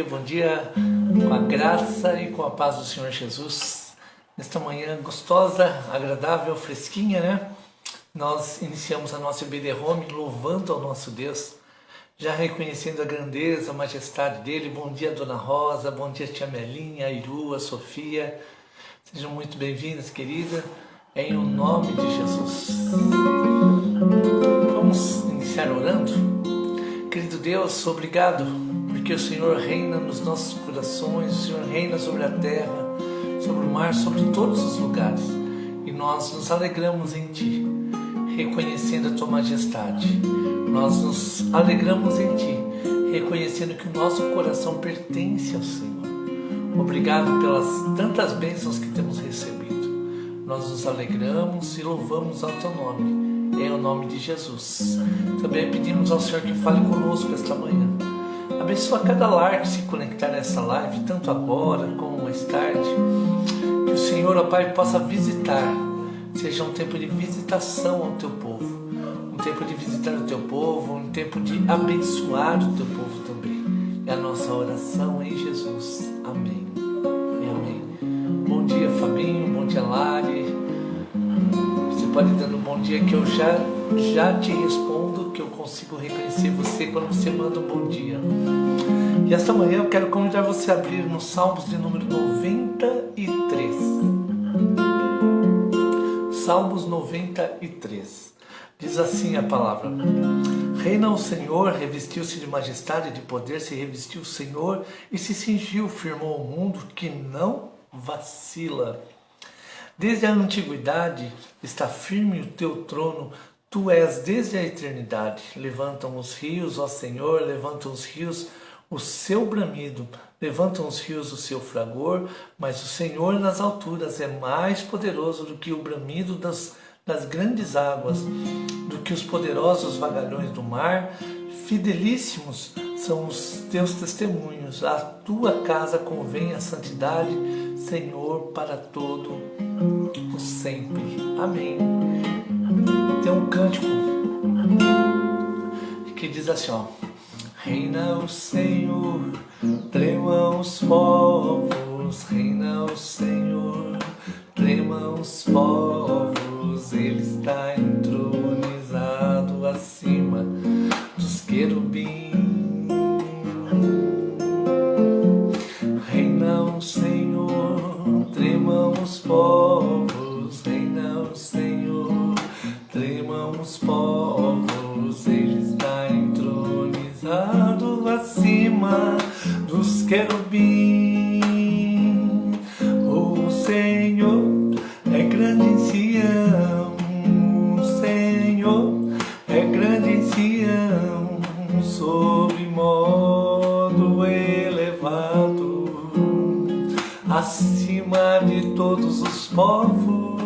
Bom dia, com a graça e com a paz do Senhor Jesus. Nesta manhã gostosa, agradável, fresquinha, né? Nós iniciamos a nossa EBD Home louvando ao nosso Deus, já reconhecendo a grandeza, a majestade dele. Bom dia, Dona Rosa, bom dia, Tia Melinha, a Iru, a Sofia. Sejam muito bem-vindas, querida, em o nome de Jesus. Vamos iniciar orando? Querido Deus, obrigado, porque o Senhor reina nos nossos corações, o Senhor reina sobre a terra, sobre o mar, sobre todos os lugares. E nós nos alegramos em Ti, reconhecendo a Tua majestade. Nós nos alegramos em Ti, reconhecendo que o nosso coração pertence ao Senhor. Obrigado pelas tantas bênçãos que temos recebido. Nós nos alegramos e louvamos ao Teu nome, em o nome de Jesus. Também pedimos ao Senhor que fale conosco esta manhã. Abençoa cada lar que se conectar nessa live, tanto agora como mais tarde. Que o Senhor, ó Pai, possa visitar. Seja um tempo de visitação ao Teu povo. Um tempo de visitar o Teu povo, um tempo de abençoar o Teu povo também. É a nossa oração em Jesus. Amém e amém. Bom dia, Fabinho. Bom dia, Lari. Você pode ir dando um bom dia que eu já te respondo, que eu consigo reconhecer você quando você manda um bom dia. E esta manhã eu quero convidar você a abrir no Salmos de número 93. Salmos 93. Diz assim a palavra: Reina o Senhor, revestiu-se de majestade e de poder, se revestiu o Senhor e se cingiu, firmou o mundo que não vacila. Desde a antiguidade está firme o teu trono, tu és desde a eternidade. Levantam os rios, ó Senhor, levantam os rios o seu bramido, levantam os rios o seu fragor, mas o Senhor nas alturas é mais poderoso do que o bramido das grandes águas, do que os poderosos vagalhões do mar. Fidelíssimos são os teus testemunhos, a tua casa convém a santidade, Senhor, para todo o sempre. Amém. Tem um cântico que diz assim, ó: Reina o Senhor, tremam os povos, reina o Senhor, tremam os povos, Ele está entronizado acima dos querubins. Reina o Senhor, tremam os povos, reina o Senhor, tremam os povos, Ele está entronizado acima dos querubins. O Senhor é grande em Sião, o Senhor é grande em Sião, sob modo elevado, acima de todos os povos.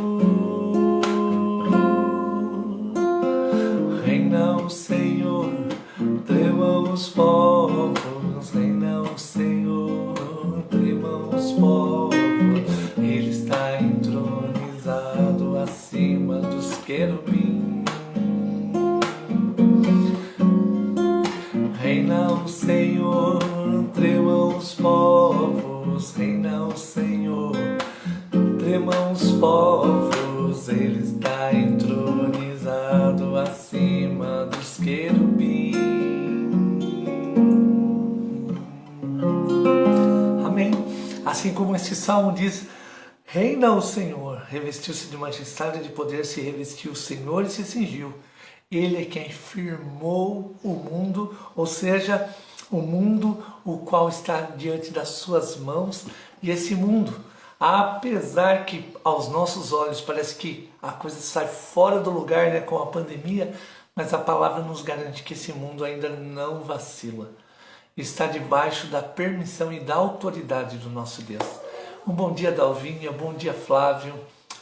Reina o Senhor, tremam os povos, reina o Senhor, tremam os povos, Ele está entronizado acima dos querubins. Reina o Senhor, tremam os povos, reina o Senhor, tremam os povos, Ele está entronizado acima dos querubins. Amém. Assim como este salmo diz: Reina o Senhor, revestiu-se de majestade e de poder, se revestiu o Senhor e se cingiu. Ele é quem firmou o mundo, ou seja, o mundo o qual está diante das suas mãos. E esse mundo, apesar que aos nossos olhos parece que a coisa sai fora do lugar, né, com a pandemia, mas a palavra nos garante que esse mundo ainda não vacila. Está debaixo da permissão e da autoridade do nosso Deus. Um bom dia, Dalvinha, bom dia, Flávio,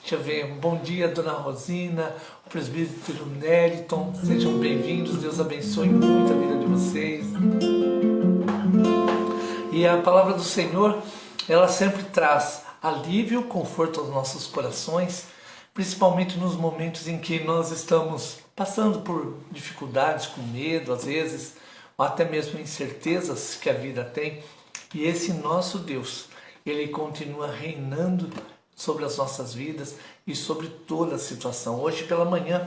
Deixa eu ver, um bom dia, Dona Rosina, o presbítero Neriton, sejam bem-vindos, Deus abençoe muito a vida de vocês. E a palavra do Senhor, ela sempre traz alívio, conforto aos nossos corações, principalmente nos momentos em que nós estamos passando por dificuldades, com medo, às vezes, ou até mesmo incertezas que a vida tem. E esse nosso Deus, Ele continua reinando sobre as nossas vidas e sobre toda a situação. Hoje pela manhã,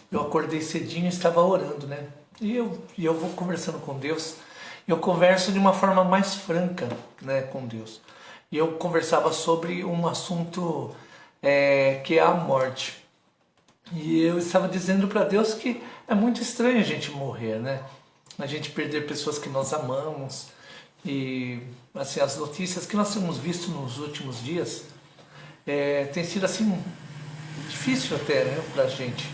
eu acordei cedinho e estava orando, né? E eu vou conversando com Deus. Eu converso de uma forma mais franca, né, com Deus. E eu conversava sobre um assunto que é a morte. E eu estava dizendo para Deus que é muito estranho a gente morrer, né? A gente perder pessoas que nós amamos. E assim, as notícias que nós temos visto nos últimos dias tem sido assim difícil até, né, para a gente.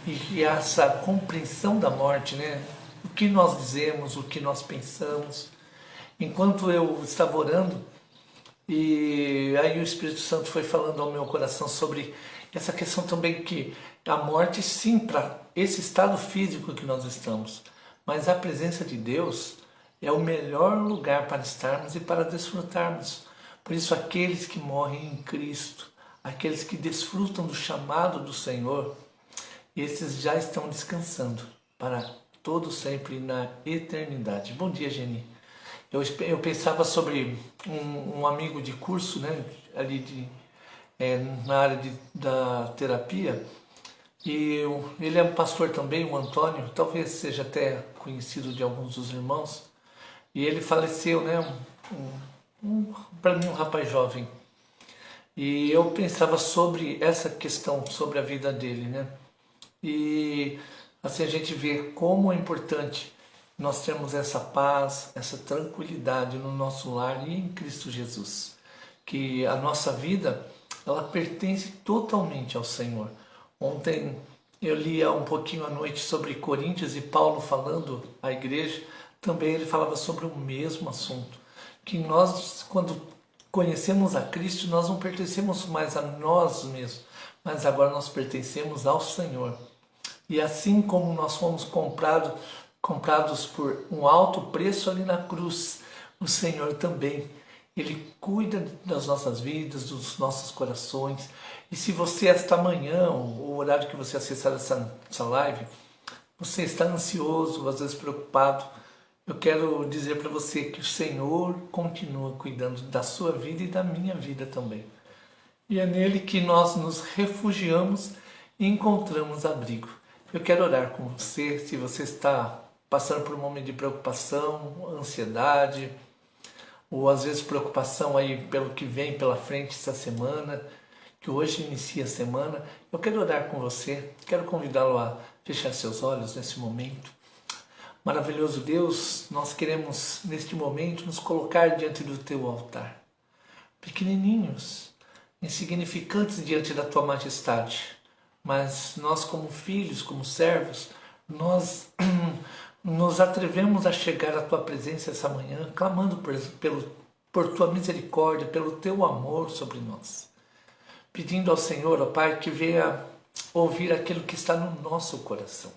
E essa compreensão da morte, né? O que nós dizemos, o que nós pensamos. Enquanto eu estava orando, e aí o Espírito Santo foi falando ao meu coração sobre essa questão também que a morte, sim, para esse estado físico que nós estamos, mas a presença de Deus é o melhor lugar para estarmos e para desfrutarmos. Por isso, aqueles que morrem em Cristo, aqueles que desfrutam do chamado do Senhor, esses já estão descansando para todo sempre na eternidade. Bom dia, Geni. Eu pensava sobre um amigo de curso, né, ali na área da terapia, e ele é um pastor também, o Antônio, talvez seja até conhecido de alguns dos irmãos, e ele faleceu, né, para mim um rapaz jovem. E eu pensava sobre essa questão, sobre a vida dele, né? E assim a gente vê como é importante nós termos essa paz, essa tranquilidade no nosso lar e em Cristo Jesus. Que a nossa vida, ela pertence totalmente ao Senhor. Ontem eu lia um pouquinho à noite sobre Coríntios e Paulo falando à igreja, também ele falava sobre o mesmo assunto. Que nós, quando conhecemos a Cristo, nós não pertencemos mais a nós mesmos, mas agora nós pertencemos ao Senhor. E assim como nós fomos comprados por um alto preço ali na cruz, o Senhor também, Ele cuida das nossas vidas, dos nossos corações. E se você, esta manhã, o horário que você acessar essa live, você está ansioso, às vezes preocupado, eu quero dizer para você que o Senhor continua cuidando da sua vida e da minha vida também. E é nele que nós nos refugiamos e encontramos abrigo. Eu quero orar com você, se você está passando por um momento de preocupação, ansiedade, ou às vezes preocupação aí pelo que vem pela frente essa semana, que hoje inicia a semana, eu quero orar com você, quero convidá-lo a fechar seus olhos nesse momento. Maravilhoso Deus, nós queremos neste momento nos colocar diante do teu altar, pequenininhos, insignificantes diante da tua majestade, mas nós como filhos, como servos, nós nos atrevemos a chegar à tua presença essa manhã, clamando por tua misericórdia, pelo teu amor sobre nós, pedindo ao Senhor, ó Pai, que venha ouvir aquilo que está no nosso coração.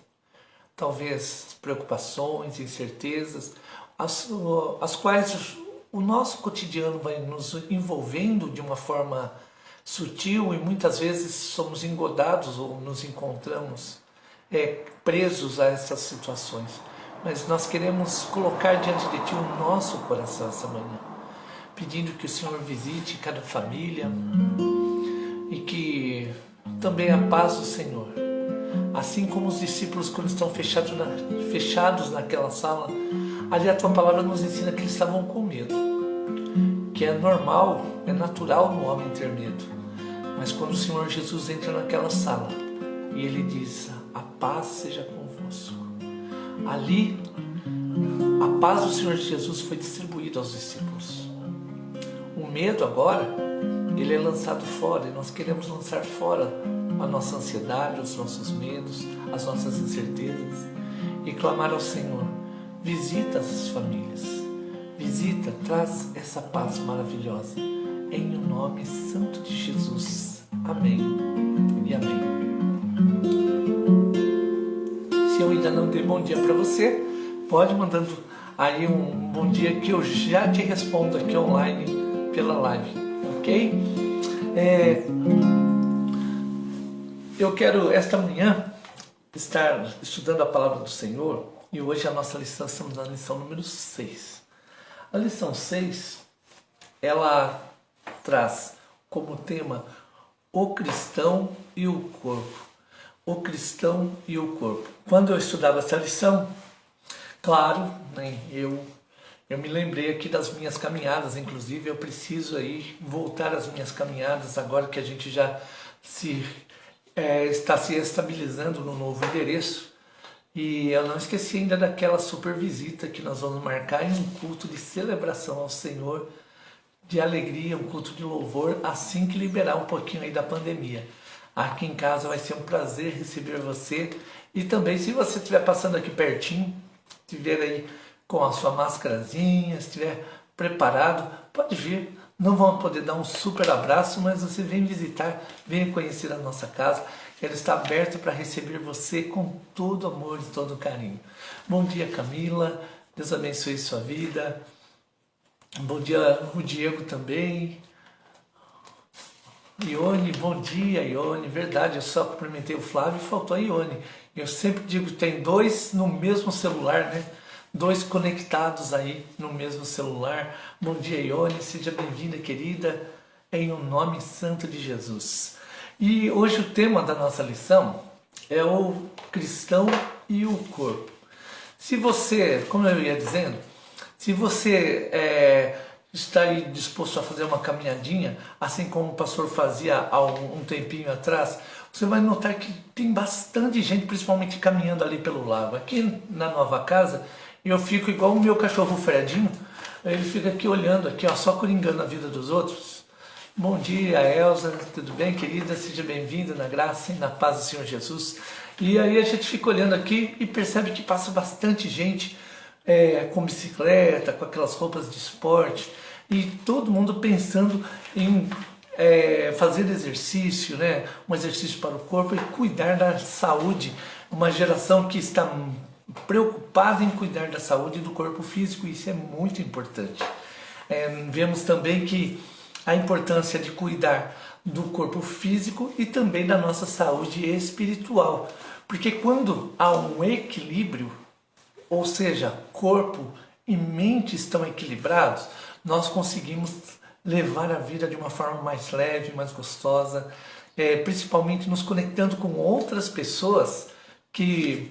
Talvez preocupações, incertezas, as quais o nosso cotidiano vai nos envolvendo de uma forma sutil e muitas vezes somos engodados ou nos encontramos presos a essas situações. Mas nós queremos colocar diante de Ti o nosso coração essa manhã, pedindo que o Senhor visite cada família e que também a paz do Senhor, assim como os discípulos quando estão fechados naquela sala, ali a Tua palavra nos ensina que eles estavam com medo, que é normal, é natural no homem ter medo, mas quando o Senhor Jesus entra naquela sala e Ele diz, a paz seja convosco, ali a paz do Senhor Jesus foi distribuída aos discípulos. O medo agora, ele é lançado fora, e nós queremos lançar fora a nossa ansiedade, os nossos medos, as nossas incertezas e clamar ao Senhor, visita as famílias, visita, traz essa paz maravilhosa, em o nome santo de Jesus. Amém e amém. Se eu ainda não dei bom dia para você, pode mandando aí um bom dia que eu já te respondo aqui online pela live, ok? Eu quero esta manhã estar estudando a palavra do Senhor e hoje a nossa lição, estamos na lição número 6. A lição 6, ela traz como tema o cristão e o corpo. O cristão e o corpo. Quando eu estudava essa lição, claro, né, eu me lembrei aqui das minhas caminhadas, inclusive eu preciso aí voltar às minhas caminhadas agora que a gente já está se estabilizando no novo endereço. E eu não esqueci ainda daquela super visita que nós vamos marcar em um culto de celebração ao Senhor, de alegria, um culto de louvor, assim que liberar um pouquinho aí da pandemia. Aqui em casa vai ser um prazer receber você. E também, se você estiver passando aqui pertinho, estiver aí com a sua máscarazinha, estiver preparado, pode vir. Não vamos poder dar um super abraço, mas você vem visitar, vem conhecer a nossa casa. Ela está aberta para receber você com todo amor e todo carinho. Bom dia, Camila. Deus abençoe sua vida. Bom dia, o Diego também. Ione, bom dia, Ione. Verdade, eu só cumprimentei o Flávio e faltou a Ione. Eu sempre digo que tem dois no mesmo celular, né? Dois conectados aí no mesmo celular. Bom dia, Ione. Seja bem-vinda, querida, em um nome santo de Jesus. E hoje o tema da nossa lição é o cristão e o corpo. Se você, como eu ia dizendo, se você está aí disposto a fazer uma caminhadinha, assim como o pastor fazia há um tempinho atrás, você vai notar que tem bastante gente, principalmente caminhando ali pelo lago. Aqui na nova casa, eu fico igual o meu cachorro Fredinho, ele fica aqui olhando, aqui, ó, só coringando a vida dos outros. Bom dia, Elza, tudo bem, querida? Seja bem-vinda na graça e na paz do Senhor Jesus. E aí a gente fica olhando aqui e percebe que passa bastante gente com bicicleta, com aquelas roupas de esporte, e todo mundo pensando em fazer exercício, né? Um exercício para o corpo e cuidar da saúde. Uma geração que está preocupada em cuidar da saúde do corpo físico, isso é muito importante. Vemos também que a importância de cuidar do corpo físico e também da nossa saúde espiritual, porque quando há um equilíbrio, ou seja, corpo e mente estão equilibrados, nós conseguimos levar a vida de uma forma mais leve, mais gostosa, principalmente nos conectando com outras pessoas que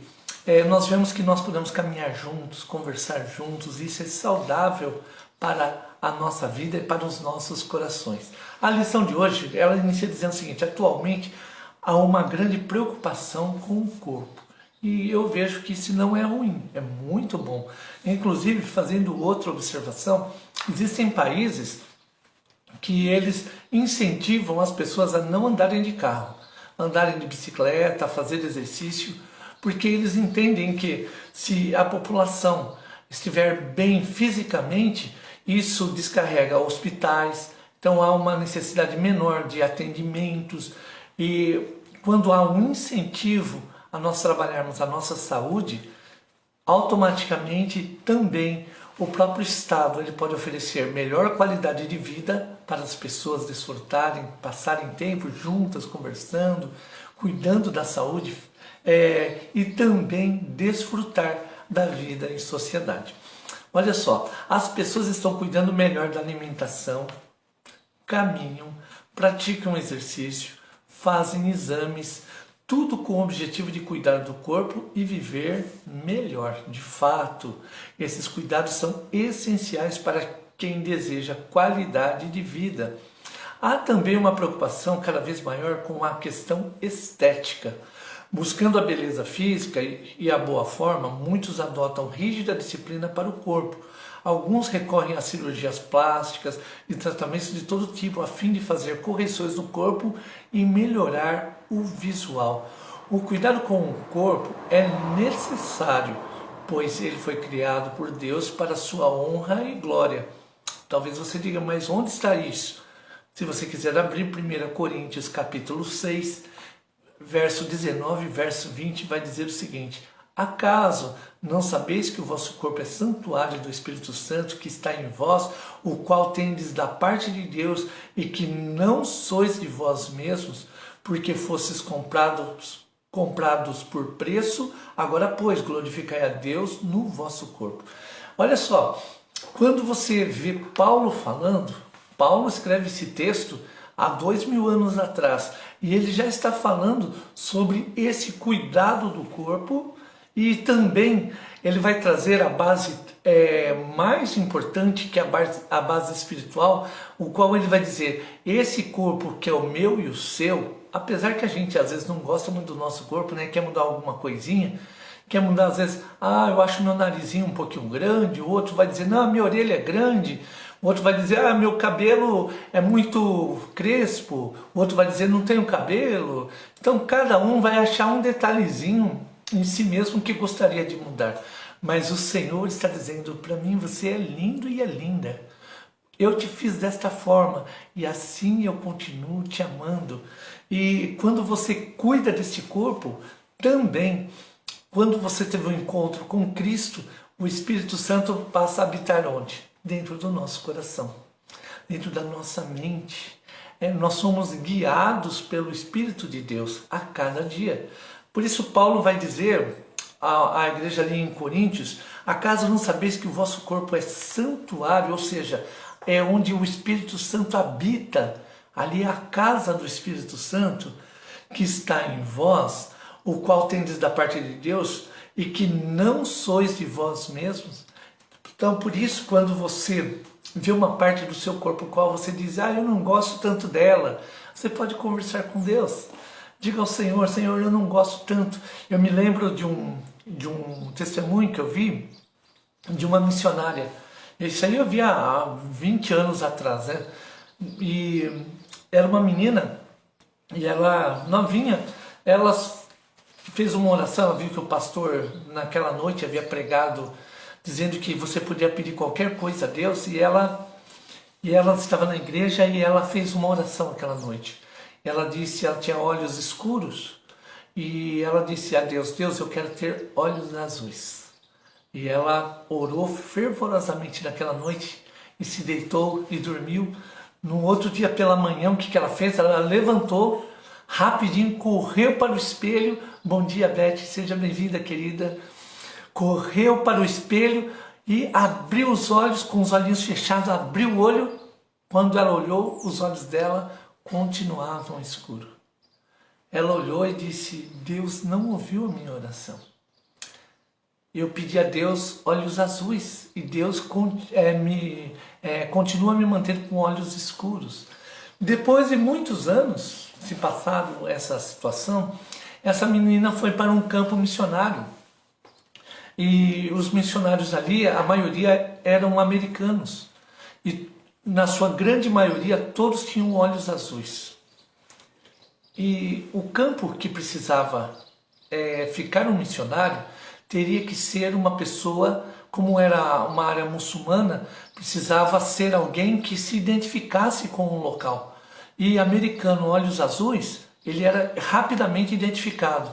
nós vemos que nós podemos caminhar juntos, conversar juntos, isso é saudável para a nossa vida e para os nossos corações. A lição de hoje, ela inicia dizendo o seguinte: atualmente há uma grande preocupação com o corpo. E eu vejo que isso não é ruim, é muito bom. Inclusive, fazendo outra observação, existem países que eles incentivam as pessoas a não andarem de carro, andarem de bicicleta, fazer exercício, porque eles entendem que se a população estiver bem fisicamente, isso descarrega hospitais, então há uma necessidade menor de atendimentos, e quando há um incentivo a nós trabalharmos a nossa saúde, automaticamente também o próprio Estado ele pode oferecer melhor qualidade de vida para as pessoas desfrutarem, passarem tempo juntas, conversando, cuidando da saúde e também desfrutar da vida em sociedade. Olha só, as pessoas estão cuidando melhor da alimentação, caminham, praticam exercício, fazem exames, tudo com o objetivo de cuidar do corpo e viver melhor. De fato, esses cuidados são essenciais para quem deseja qualidade de vida. Há também uma preocupação cada vez maior com a questão estética. Buscando a beleza física e a boa forma, muitos adotam rígida disciplina para o corpo. Alguns recorrem a cirurgias plásticas e tratamentos de todo tipo a fim de fazer correções no corpo e melhorar o visual. O cuidado com o corpo é necessário, pois ele foi criado por Deus para sua honra e glória. Talvez você diga, mas onde está isso? Se você quiser abrir 1 Coríntios capítulo 6, verso 19 e verso 20, vai dizer o seguinte: acaso não sabeis que o vosso corpo é santuário do Espírito Santo que está em vós, o qual tendes da parte de Deus, e que não sois de vós mesmos, porque fostes comprados por preço? Agora, pois, glorificai a Deus no vosso corpo. Olha só, quando você vê Paulo falando, Paulo escreve esse texto há 2000 anos atrás, e ele já está falando sobre esse cuidado do corpo, e também ele vai trazer a base mais importante, que é a base espiritual, o qual ele vai dizer: esse corpo que é o meu e o seu, apesar que a gente às vezes não gosta muito do nosso corpo, né? Quer mudar alguma coisinha, quer mudar às vezes, eu acho meu narizinho um pouquinho grande, o outro vai dizer, não, minha orelha é grande, o outro vai dizer, meu cabelo é muito crespo, o outro vai dizer, não tenho cabelo. Então cada um vai achar um detalhezinho em si mesmo que gostaria de mudar. Mas o Senhor está dizendo para mim: você é lindo e é linda. Eu te fiz desta forma e assim eu continuo te amando. E quando você cuida deste corpo, também, quando você teve um encontro com Cristo, o Espírito Santo passa a habitar onde? Dentro do nosso coração, dentro da nossa mente. Nós somos guiados pelo Espírito de Deus a cada dia. Por isso Paulo vai dizer à igreja ali em Coríntios: acaso não sabeis que o vosso corpo é santuário, ou seja, é onde o Espírito Santo habita, ali é a casa do Espírito Santo que está em vós, o qual tendes da parte de Deus, e que não sois de vós mesmos. Então, por isso, quando você vê uma parte do seu corpo qual você diz, eu não gosto tanto dela, você pode conversar com Deus. Diga ao Senhor: Senhor, eu não gosto tanto. Eu me lembro de um testemunho que eu vi de uma missionária. Isso aí eu vi há 20 anos atrás, né? E era uma menina, e ela novinha, ela fez uma oração. Ela viu que o pastor naquela noite havia pregado dizendo que você podia pedir qualquer coisa a Deus, e ela estava na igreja e ela fez uma oração aquela noite. Ela disse, ela tinha olhos escuros, e ela disse a Deus: Deus, eu quero ter olhos azuis. E ela orou fervorosamente naquela noite e se deitou e dormiu. No outro dia pela manhã, o que ela fez? Ela levantou rapidinho, correu para o espelho. Bom dia, Beth, seja bem-vinda, querida. Correu para o espelho e abriu os olhos, com os olhinhos fechados, abriu o olho. Quando ela olhou, os olhos dela continuavam escuros. Ela olhou e disse: Deus não ouviu a minha oração. Eu pedi a Deus olhos azuis e Deus continua a me manter com olhos escuros. Depois de muitos anos se passaram essa situação, essa menina foi para um campo missionário. E os missionários ali, a maioria eram americanos. E na sua grande maioria, todos tinham olhos azuis. E o campo que precisava ficar um missionário teria que ser uma pessoa, como era uma área muçulmana, precisava ser alguém que se identificasse com o local. E americano, olhos azuis, ele era rapidamente identificado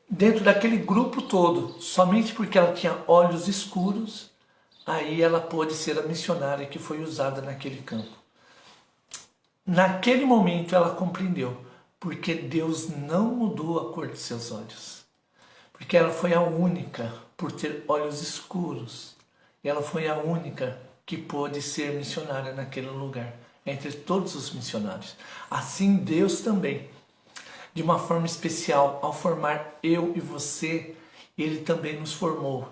dentro daquele grupo todo, somente porque ela tinha olhos escuros. Aí ela pôde ser a missionária que foi usada naquele campo. Naquele momento ela compreendeu, porque Deus não mudou a cor de seus olhos. Porque ela foi a única por ter olhos escuros. Ela foi a única que pôde ser missionária naquele lugar, entre todos os missionários. Assim Deus também, de uma forma especial, ao formar eu e você, Ele também nos formou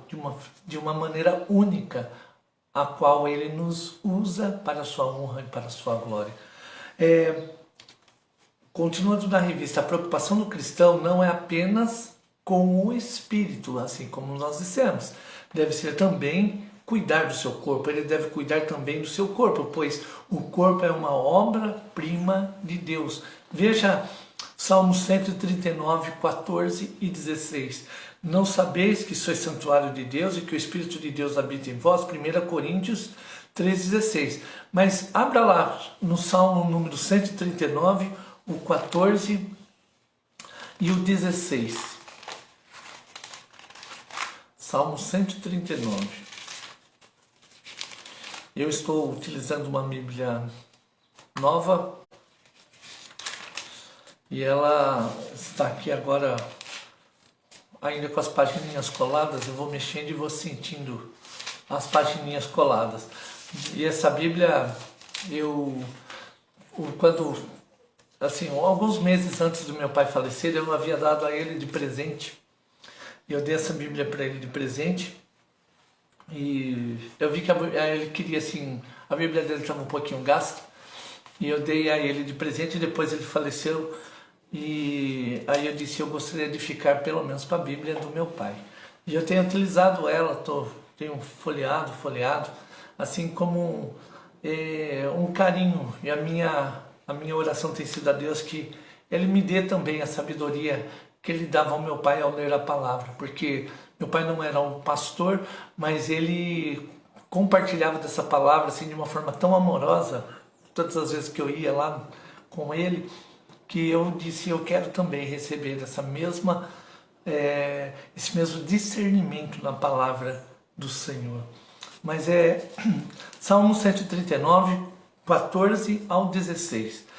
de uma maneira única, a qual Ele nos usa para a sua honra e para a sua glória. Continuando na revista, a preocupação do cristão não é apenas com o espírito, assim como nós dissemos. Deve ser também cuidar do seu corpo. Ele deve cuidar também do seu corpo, pois o corpo é uma obra-prima de Deus. Veja Salmo 139, 14 e 16. Não sabeis que sois santuário de Deus e que o Espírito de Deus habita em vós? 1 Coríntios 3,16. Mas abra lá no Salmo número 139, o 14 e o 16. Salmo 139. Eu estou utilizando uma Bíblia nova e ela está aqui agora ainda com as pagininhas coladas. Eu vou mexendo e vou sentindo as pagininhas coladas. E essa Bíblia, quando, assim, alguns meses antes do meu pai falecer, eu havia dado a ele de presente. Eu dei essa Bíblia para ele de presente. E eu vi que ele queria, assim, a Bíblia dele estava um pouquinho gasta. E eu dei a ele de presente e depois ele faleceu. E aí eu disse, eu gostaria de ficar pelo menos com a Bíblia do meu pai. E eu tenho utilizado ela, tenho folheado, assim como um carinho. E a minha oração tem sido a Deus que Ele me dê também a sabedoria que Ele dava ao meu pai ao ler a palavra. Porque meu pai não era um pastor, mas ele compartilhava dessa palavra assim, de uma forma tão amorosa, todas as vezes que eu ia lá com ele, que eu disse, eu quero também receber esse mesmo discernimento na palavra do Senhor. Mas é Salmo 139, 14 ao 16.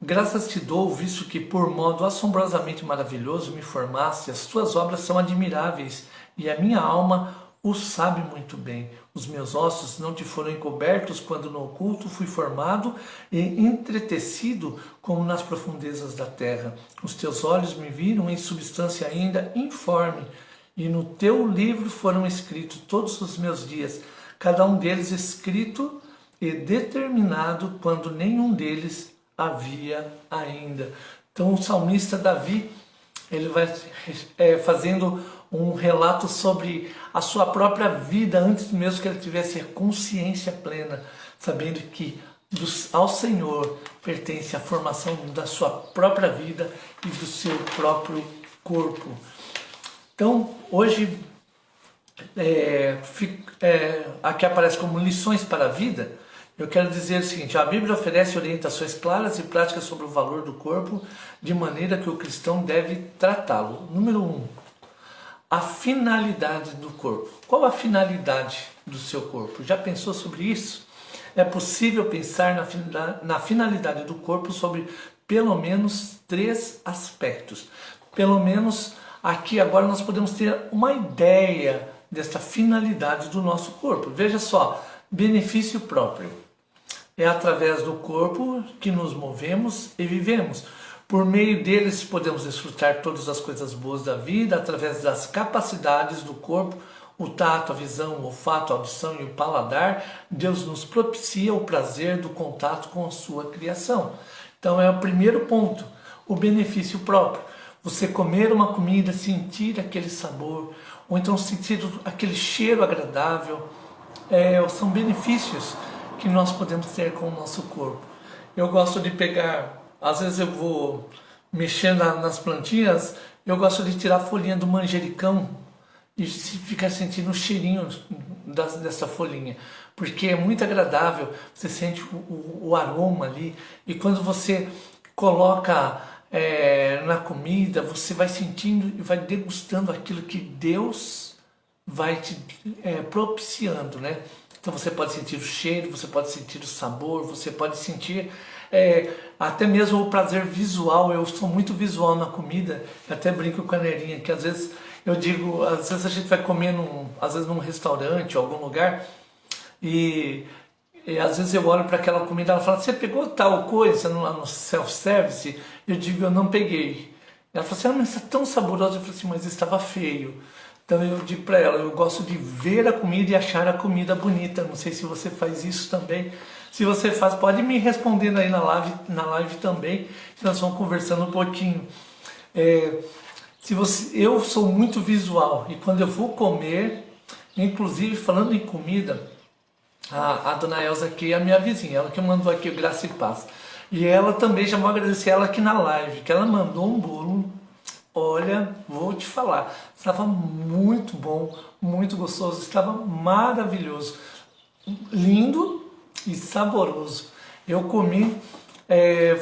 Graças te dou, visto que por modo assombrosamente maravilhoso me formaste, as tuas obras são admiráveis, e a minha alma o sabe muito bem. Os meus ossos não te foram encobertos quando no oculto fui formado e entretecido como nas profundezas da terra. Os teus olhos me viram em substância ainda informe, e no teu livro foram escritos todos os meus dias, cada um deles escrito e determinado quando nenhum deles havia ainda. Então o salmista Davi, ele vai fazendo um relato sobre a sua própria vida antes mesmo que ele tivesse a consciência plena, sabendo que ao Senhor pertence a formação da sua própria vida e do seu próprio corpo. Então hoje aqui aparece como lições para a vida. Eu quero dizer o seguinte, a Bíblia oferece orientações claras e práticas sobre o valor do corpo, de maneira que o cristão deve tratá-lo. Número 1, a finalidade do corpo. Qual a finalidade do seu corpo? Já pensou sobre isso? É possível pensar na finalidade do corpo sobre pelo menos 3 aspectos. Pelo menos aqui agora nós podemos ter uma ideia dessa finalidade do nosso corpo. Veja só, benefício próprio. É através do corpo que nos movemos e vivemos. Por meio deles podemos desfrutar todas as coisas boas da vida, através das capacidades do corpo, o tato, a visão, o olfato, a audição e o paladar. Deus nos propicia o prazer do contato com a sua criação. Então é o primeiro ponto, o benefício próprio. Você comer uma comida, sentir aquele sabor, ou então sentir aquele cheiro agradável, são benefícios que nós podemos ter com o nosso corpo. Eu gosto de pegar, às vezes eu vou mexer nas plantinhas, eu gosto de tirar a folhinha do manjericão e ficar sentindo o cheirinho dessa folhinha, porque é muito agradável, você sente o aroma ali, e quando você coloca na comida, você vai sentindo e vai degustando aquilo que Deus vai te propiciando, né? Então você pode sentir o cheiro, você pode sentir o sabor, você pode sentir até mesmo o prazer visual. Eu sou muito visual na comida, eu até brinco com a Nerinha, que às vezes eu digo, às vezes a gente vai comer às vezes num restaurante ou algum lugar, e às vezes eu olho para aquela comida e ela fala, você pegou tal coisa lá no self-service? Eu digo, eu não peguei. Ela fala assim, mas está tão saboroso. Eu falo assim, mas estava feio. Então eu digo para ela, eu gosto de ver a comida e achar a comida bonita. Não sei se você faz isso também. Se você faz, pode me respondendo aí na live também, que nós vamos conversando um pouquinho. Eu sou muito visual, e quando eu vou comer, inclusive falando em comida, a dona Elza aqui é a minha vizinha, ela que mandou aqui o Graça e Paz. E ela também, já vou agradecer ela aqui na live, que ela mandou um bolo. Olha, vou te falar, estava muito bom, muito gostoso, estava maravilhoso, lindo e saboroso. Eu comi,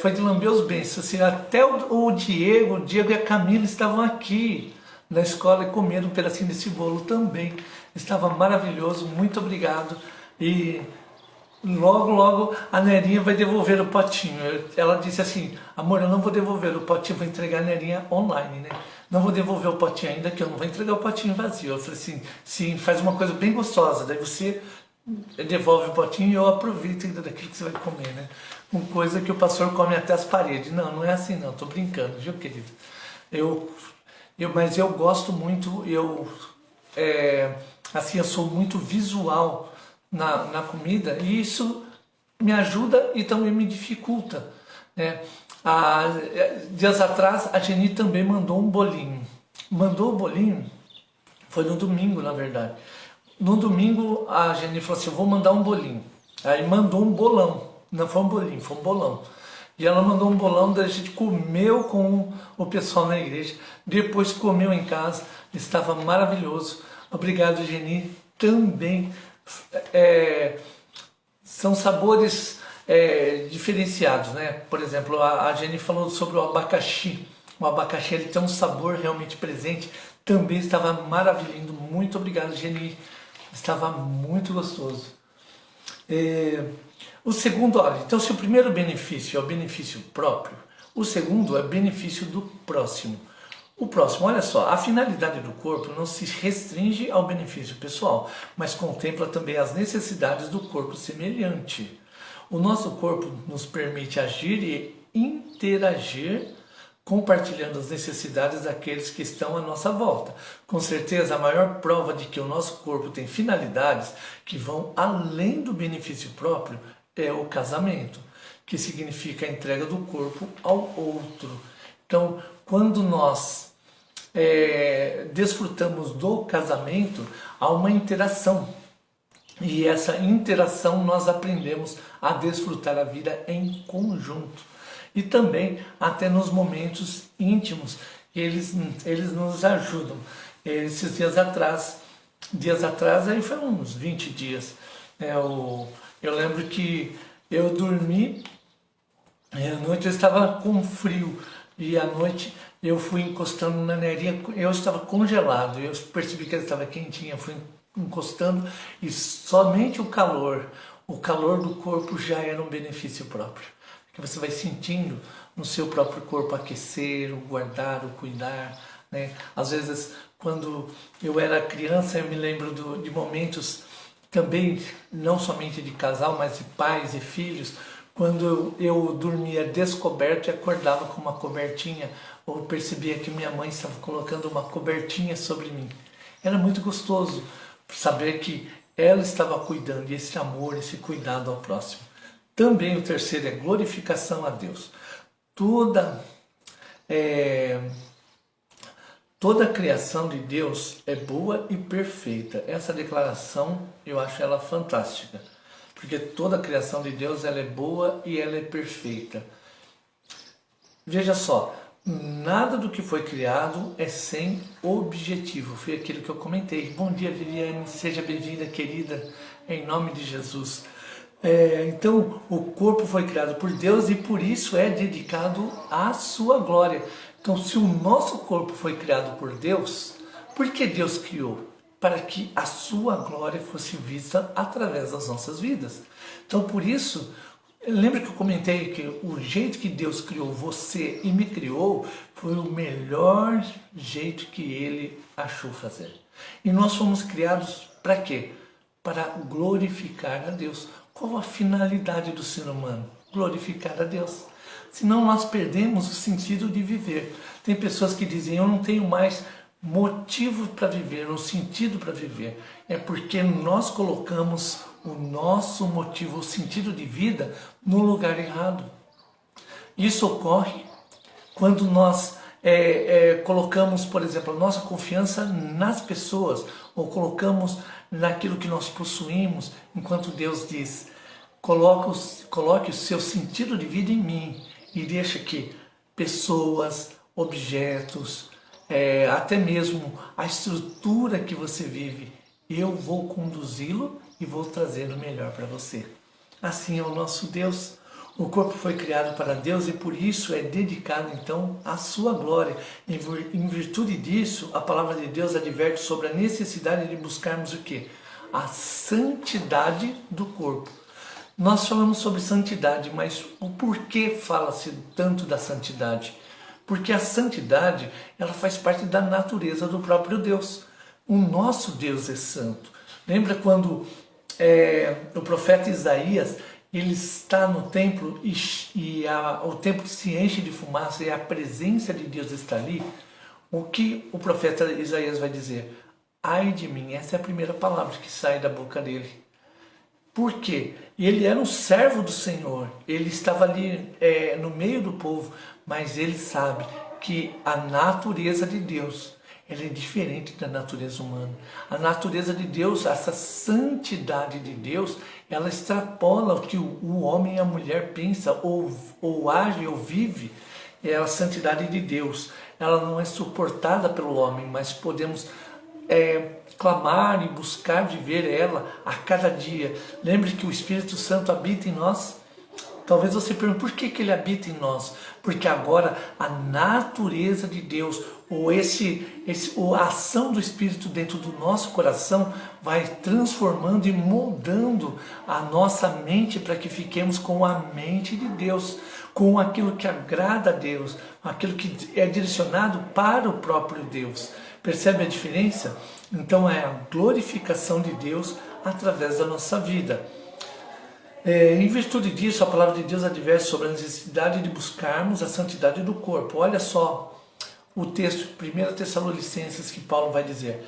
foi de lamber os bens. Assim, até o Diego e a Camila estavam aqui na escola e comeram um pedacinho desse bolo também. Estava maravilhoso, muito obrigado. E logo, logo a Nerinha vai devolver o potinho. Ela disse assim, amor, eu não vou devolver o potinho, vou entregar a Nerinha online, né? Não vou devolver o potinho ainda, que eu não vou entregar o potinho vazio. Eu falei assim, sim, faz uma coisa bem gostosa, daí você devolve o potinho e eu aproveito ainda daquilo que você vai comer, né? Uma coisa que o pastor come até as paredes. Não, não é assim não, tô brincando, viu, querido? Mas eu gosto muito, assim, eu sou muito visual na comida e isso me ajuda e também me dificulta, né? Dias atrás a Geni também mandou um bolinho. Mandou o bolinho, foi no domingo na verdade. No domingo a Geni falou assim, eu vou mandar um bolinho. Aí mandou um bolão, não foi um bolinho, foi um bolão. E ela mandou um bolão, daí a gente comeu com o pessoal na igreja, depois comeu em casa, estava maravilhoso. Obrigado, Geni. Também são sabores diferenciados, né? Por exemplo, a Geni falou sobre o abacaxi. O abacaxi ele tem um sabor realmente presente, também estava maravilhoso. Muito obrigado, Geni. Estava muito gostoso. O segundo, olha, então se o primeiro benefício é o benefício próprio, o segundo é o benefício do próximo. O próximo, olha só, a finalidade do corpo não se restringe ao benefício pessoal, mas contempla também as necessidades do corpo semelhante. O nosso corpo nos permite agir e interagir, compartilhando as necessidades daqueles que estão à nossa volta. Com certeza, a maior prova de que o nosso corpo tem finalidades que vão além do benefício próprio é o casamento, que significa a entrega do corpo ao outro. Então, quando nós desfrutamos do casamento, há uma interação. E essa interação nós aprendemos a desfrutar a vida em conjunto. E também até nos momentos íntimos, eles nos ajudam. Esses dias atrás, aí foi uns 20 dias, eu lembro que eu dormi, e à noite eu estava com frio, e à noite eu fui encostando na Nerinha, eu estava congelado, eu percebi que ela estava quentinha, fui encostando e somente o calor do corpo já era um benefício próprio. Que você vai sentindo no seu próprio corpo aquecer, o guardar, o cuidar, né? Às vezes, quando eu era criança, eu me lembro de momentos também, não somente de casal, mas de pais e filhos, quando eu dormia descoberto e acordava com uma cobertinha, ou percebia que minha mãe estava colocando uma cobertinha sobre mim. Era muito gostoso saber que ela estava cuidando, e esse amor, esse cuidado ao próximo. Também o terceiro é glorificação a Deus. Toda a criação de Deus é boa e perfeita. Essa declaração eu acho ela fantástica. Porque toda a criação de Deus ela é boa e ela é perfeita. Veja só, nada do que foi criado é sem objetivo. Foi aquilo que eu comentei. Bom dia, Viviane. Seja bem-vinda, querida, em nome de Jesus. Então, o corpo foi criado por Deus e por isso é dedicado à sua glória. Então, se o nosso corpo foi criado por Deus, por que Deus criou? Para que a sua glória fosse vista através das nossas vidas. Então, por isso, lembra que eu comentei que o jeito que Deus criou você e me criou foi o melhor jeito que Ele achou fazer. E nós fomos criados para quê? Para glorificar a Deus. Qual a finalidade do ser humano? Glorificar a Deus. Senão nós perdemos o sentido de viver. Tem pessoas que dizem, eu não tenho mais motivo para viver, um sentido para viver. É porque nós colocamos o nosso motivo, o sentido de vida, no lugar errado. Isso ocorre quando nós colocamos, por exemplo, a nossa confiança nas pessoas, ou colocamos naquilo que nós possuímos, enquanto Deus diz, coloque o seu sentido de vida em mim, e deixa que pessoas, objetos, até mesmo a estrutura que você vive, eu vou conduzi-lo e vou trazer o melhor para você. Assim é o nosso Deus. O corpo foi criado para Deus e por isso é dedicado então à sua glória. Em virtude disso, a palavra de Deus adverte sobre a necessidade de buscarmos o quê? A santidade do corpo. Nós falamos sobre santidade, mas o porquê fala-se tanto da santidade? Porque a santidade, ela faz parte da natureza do próprio Deus. O nosso Deus é santo. Lembra quando o profeta Isaías, ele está no templo e o templo se enche de fumaça e a presença de Deus está ali? O que o profeta Isaías vai dizer? Ai de mim, essa é a primeira palavra que sai da boca dele. Por quê? Ele era um servo do Senhor, ele estava ali no meio do povo, mas ele sabe que a natureza de Deus, ela é diferente da natureza humana. A natureza de Deus, essa santidade de Deus, ela extrapola o que o homem e a mulher pensa ou age ou vive. É a santidade de Deus. Ela não é suportada pelo homem, mas podemos clamar e buscar viver ela a cada dia. Lembre que o Espírito Santo habita em nós. Talvez você pergunte por que ele habita em nós. Porque agora a natureza de Deus, ou a ação do Espírito dentro do nosso coração vai transformando e moldando a nossa mente para que fiquemos com a mente de Deus, com aquilo que agrada a Deus, aquilo que é direcionado para o próprio Deus. Percebe a diferença? Então é a glorificação de Deus através da nossa vida. Em virtude disso, a palavra de Deus adverte sobre a necessidade de buscarmos a santidade do corpo. Olha só o texto, 1 Tessalonicenses, que Paulo vai dizer: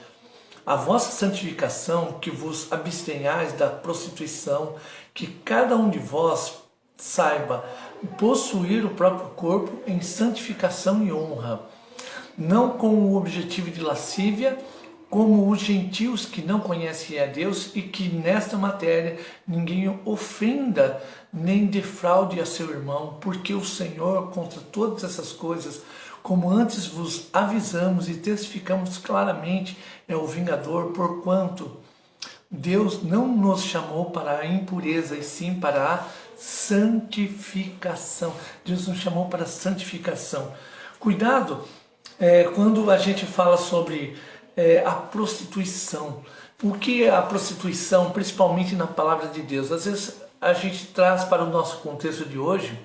a vossa santificação, que vos abstenhais da prostituição, que cada um de vós saiba possuir o próprio corpo em santificação e honra, não com o objetivo de lascívia, como os gentios que não conhecem a Deus, e que nesta matéria ninguém ofenda nem defraude a seu irmão, porque o Senhor, contra todas essas coisas, como antes vos avisamos e testificamos claramente, é o vingador, porquanto Deus não nos chamou para a impureza, e sim para a santificação. Deus nos chamou para a santificação. Cuidado quando a gente fala sobre a prostituição. O que é a prostituição, principalmente na palavra de Deus? Às vezes a gente traz para o nosso contexto de hoje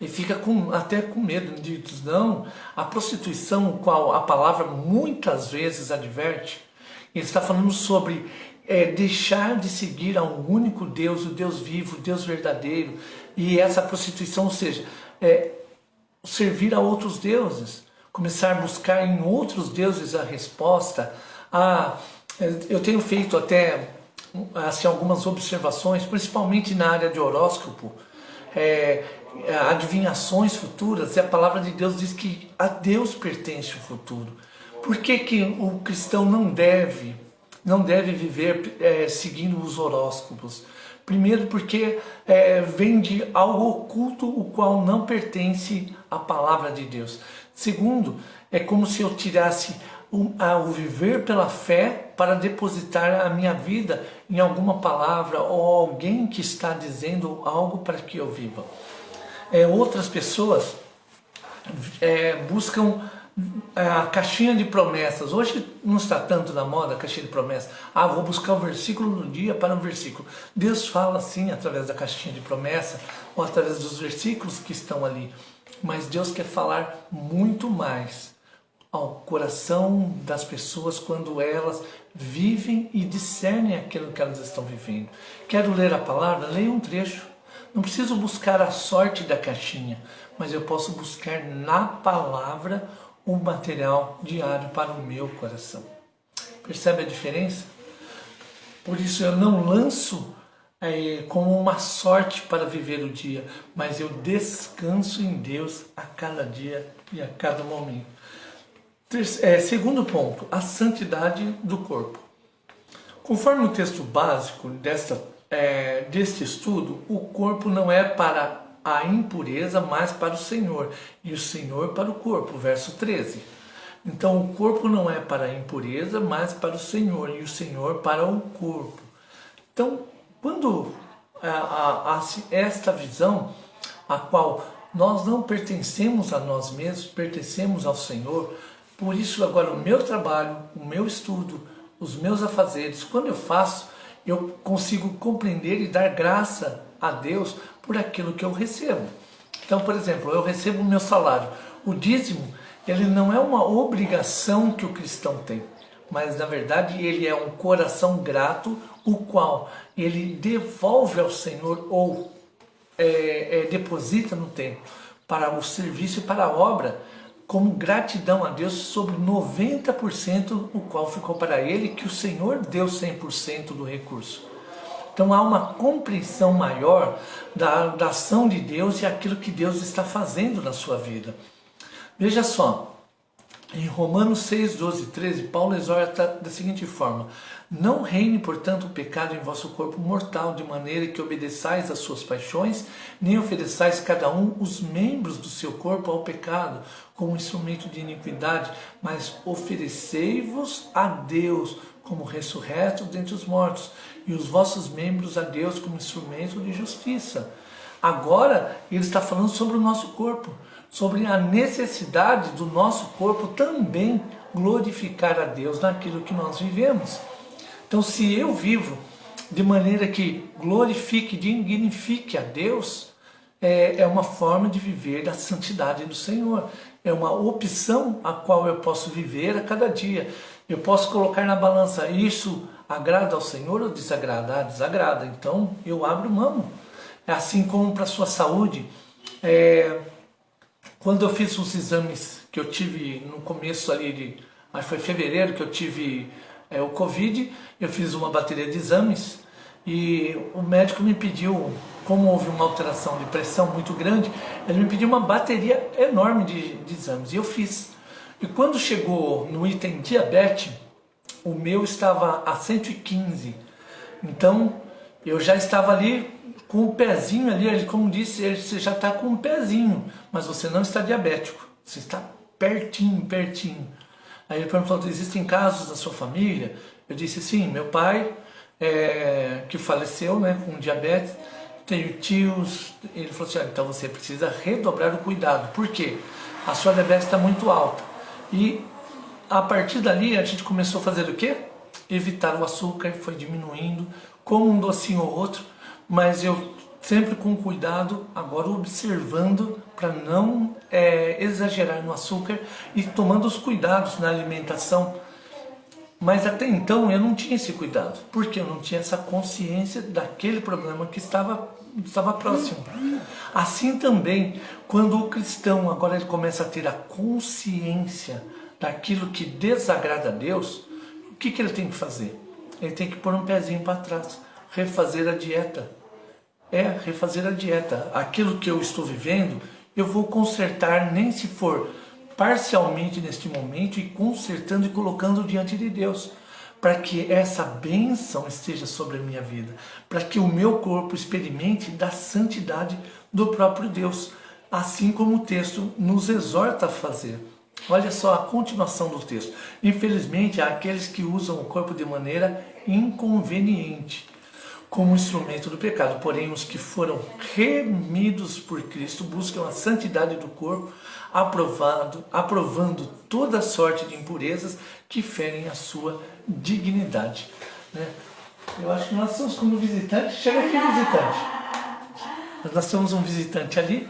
e fica até com medo de dizer, não, a prostituição, o qual a palavra muitas vezes adverte, ele está falando sobre deixar de seguir a um único Deus, o Deus vivo, o Deus verdadeiro, e essa prostituição, ou seja, servir a outros deuses, começar a buscar em outros deuses a resposta. Eu tenho feito até assim, algumas observações, principalmente na área de horóscopo, adivinhações futuras, e a palavra de Deus diz que a Deus pertence o futuro. Por que o cristão não deve viver seguindo os horóscopos? Primeiro porque vem de algo oculto, o qual não pertence à palavra de Deus. Segundo, é como se eu tirasse o viver pela fé para depositar a minha vida em alguma palavra ou alguém que está dizendo algo para que eu viva. Outras pessoas buscam a caixinha de promessas. Hoje não está tanto na moda a caixinha de promessas. Vou buscar o versículo do dia para um versículo. Deus fala assim através da caixinha de promessa ou através dos versículos que estão ali. Mas Deus quer falar muito mais ao coração das pessoas quando elas vivem e discernem aquilo que elas estão vivendo. Quero ler a palavra? Leia um trecho. Não preciso buscar a sorte da caixinha, mas eu posso buscar na palavra o material diário para o meu coração. Percebe a diferença? Por isso eu não lanço como uma sorte para viver o dia, mas eu descanso em Deus a cada dia e a cada momento. Segundo ponto, a santidade do corpo. Conforme o texto básico deste estudo, o corpo não é para a impureza, mas para o Senhor, e o Senhor para o corpo. Verso 13. Então o corpo não é para a impureza, mas para o Senhor, e o Senhor para o corpo. Então, quando esta visão, a qual nós não pertencemos a nós mesmos, pertencemos ao Senhor, por isso agora o meu trabalho, o meu estudo, os meus afazeres, quando eu faço, eu consigo compreender e dar graça a Deus por aquilo que eu recebo. Então, por exemplo, eu recebo o meu salário. O dízimo, ele não é uma obrigação que o cristão tem, mas na verdade ele é um coração grato, o qual ele devolve ao Senhor ou deposita no templo para o serviço e para a obra, como gratidão a Deus sobre 90%, o qual ficou para ele, que o Senhor deu 100% do recurso. Então há uma compreensão maior da ação de Deus e aquilo que Deus está fazendo na sua vida. Veja só, em Romanos 6, 12 e 13, Paulo exorta da seguinte forma: não reine, portanto, o pecado em vosso corpo mortal, de maneira que obedeçais às suas paixões, nem ofereçais cada um os membros do seu corpo ao pecado, como instrumento de iniquidade, mas oferecei-vos a Deus como ressurretos dentre os mortos, e os vossos membros a Deus como instrumento de justiça. Agora ele está falando sobre o nosso corpo, sobre a necessidade do nosso corpo também glorificar a Deus naquilo que nós vivemos. Então, se eu vivo de maneira que glorifique, dignifique a Deus, é uma forma de viver da santidade do Senhor. É uma opção a qual eu posso viver a cada dia. Eu posso colocar na balança: isso agrada ao Senhor ou desagrada? Desagrada. Então, eu abro mão. É assim como para a sua saúde. Quando eu fiz os exames que eu tive no começo ali acho que foi fevereiro que eu tive o Covid, eu fiz uma bateria de exames e o médico me pediu, como houve uma alteração de pressão muito grande, ele me pediu uma bateria enorme de exames e eu fiz. E quando chegou no item diabetes, o meu estava a 115, então eu já estava ali com o pezinho ali, ele, como disse, você já está com um pezinho, mas você não está diabético, você está pertinho. Aí ele perguntou: existem casos da sua família? Eu disse: sim, meu pai, que faleceu, né, com diabetes, tenho tios. Ele falou assim: então você precisa redobrar o cuidado, por quê? A sua diabetes está muito alta. E a partir dali a gente começou a fazer o quê? Evitar o açúcar, foi diminuindo, como um docinho ou outro, mas eu sempre com cuidado, agora observando para não exagerar no açúcar e tomando os cuidados na alimentação. Mas até então eu não tinha esse cuidado, porque eu não tinha essa consciência daquele problema que estava próximo. Assim também, quando o cristão agora ele começa a ter a consciência daquilo que desagrada a Deus, o que ele tem que fazer? Ele tem que pôr um pezinho para trás, refazer a dieta. Refazer a dieta. Aquilo que eu estou vivendo, eu vou consertar, nem se for parcialmente neste momento, e consertando e colocando diante de Deus, para que essa bênção esteja sobre a minha vida, para que o meu corpo experimente da santidade do próprio Deus, assim como o texto nos exorta a fazer. Olha só a continuação do texto. Infelizmente, há aqueles que usam o corpo de maneira inconveniente, como instrumento do pecado. Porém, os que foram remidos por Cristo buscam a santidade do corpo, aprovando toda sorte de impurezas que ferem a sua dignidade. Eu acho que nós estamos como visitante. Chega aqui, visitante. Nós temos um visitante ali